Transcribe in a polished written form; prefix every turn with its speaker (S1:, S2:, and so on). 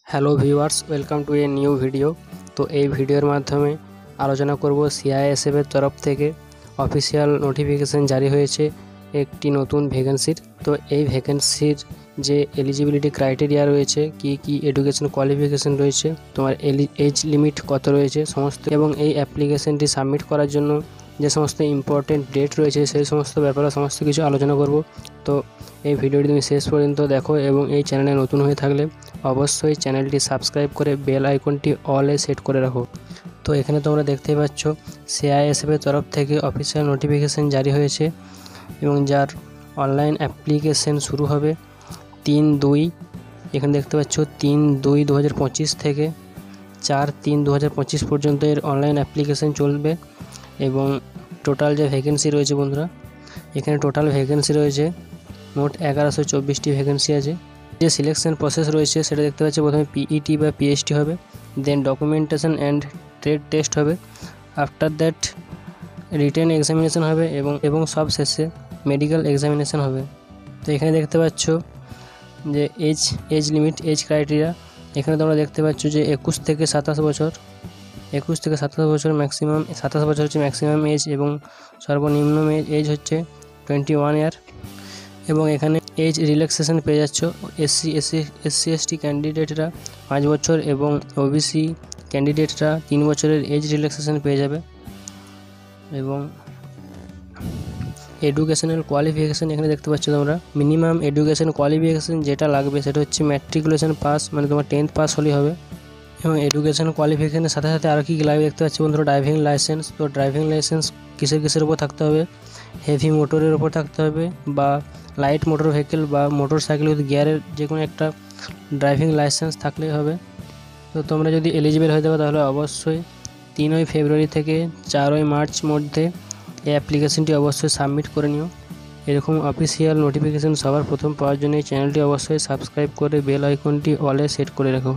S1: Hello viewers, welcome to a new video. তো এই ভিডিওর মাধ্যমে আলোচনা করব সিআইএসএফ এর তরফ থেকে অফিসিয়াল নোটিফিকেশান জারি হয়েছে একটি নতুন ভ্যাকেন্সির। তো এই ভ্যাকেন্সির যে এলিজিবিলিটি ক্রাইটেরিয়া রয়েছে, কি এডুকেশন কোয়ালিফিকেশান রয়েছে, তোমার এজ লিমিট কত রয়েছে সমস্ত, এবং এই অ্যাপ্লিকেশানটি সাবমিট করার জন্য যে সমস্ত ইম্পর্টেন্ট ডেট রয়েছে সেই সমস্ত ব্যাপারে সমস্ত কিছু আলোচনা করব। তো এই ভিডিওটি তুমি শেষ পর্যন্ত দেখো এবং এই চ্যানেলে নতুন হয়ে থাকলে অবশ্যই চ্যানেলটি সাবস্ক্রাইব করে বেল আইকনটি অলে সেট করে রাখো। তো এখানে তোমরা দেখতেই পাচ্ছ সিআইএসএফ এর তরফ থেকে অফিসিয়াল নোটিফিকেশান জারি হয়েছে এবং যার অনলাইন অ্যাপ্লিকেশান শুরু হবে 3/2। এখানে দেখতে পাচ্ছ 3/2/2025 থেকে 4/3/2025 পর্যন্ত এর অনলাইন অ্যাপ্লিকেশান চলবে। এবং টোটাল যে ভ্যাকেন্সি রয়েছে বন্ধুরা, এখানে টোটাল ভ্যাকেন্সি রয়েছে মোট 1124টি ভ্যাকেন্সি আছে। যে সিলেকশন প্রসেস রয়েছে সেটা দেখতে পাচ্ছি, প্রথমে পিইটি বা পিএইচটি হবে, দেন ডকুমেন্টেশন অ্যান্ড ট্রেড টেস্ট হবে, আফটার দ্যাট রিটেন এক্সামিনেশন হবে এবং সব শেষে মেডিকেল এক্সামিনেশন হবে। তো এখানে দেখতে পাচ্ছ যে এজ লিমিট, এজ ক্রাইটেরিয়া, এখানে তোমরা দেখতে পাচ্ছ যে 21 থেকে 27 বছর ম্যাক্সিমাম, 27 বছর হচ্ছে ম্যাক্সিমাম এজ এবং সর্বনিম্ন এজ হচ্ছে 21 ইয়ার। এবং এখানে এজ রিল্যাক্সেশন পেয়ে যাচ্ছ এসসি/এসটি ক্যান্ডিডেটরা 5 বছর এবং ওবিসি ক্যান্ডিডেটরা 3 বছরের এজ রিল্যাক্সেশন পেয়ে যাবে। এবং এডুকেশনাল কোয়ালিফিকেশান এখানে দেখতে পাচ্ছ তোমরা, মিনিমাম এডুকেশন কোয়ালিফিকেশান যেটা লাগবে সেটা হচ্ছে ম্যাট্রিকুলেশন পাস, মানে তোমার 10th পাস হলেই হবে। এবং এডুকেশন কোয়ালিফিকেশানের সাথে সাথে আরও কী লাগবে দেখতে পাচ্ছি বন্ধুরা, ড্রাইভিং লাইসেন্স। তো ড্রাইভিং লাইসেন্স কিসের উপর থাকতে হবে, হেভি মোটরের উপর থাকতে হবে বা লাইট মোটর ভেহিকেল বা মোটর সাইকেল উইথ গিয়ারের যে কোনো একটা ড্রাইভিং লাইসেন্স থাকলেই হবে। তো তোমরা যদি এলিজিবল হয়ে যাবে তাহলে অবশ্যই 3 ফেব্রুয়ারি থেকে 4 মার্চ মধ্যে এই অ্যাপ্লিকেশনটি অবশ্যই সাবমিট করে নিও। এরকম অফিসিয়াল নোটিফিকেশান সবার প্রথম পাওয়ার জন্য এই চ্যানেলটি অবশ্যই সাবস্ক্রাইব করে বেল আইকনটি অলে সেট করে রাখো।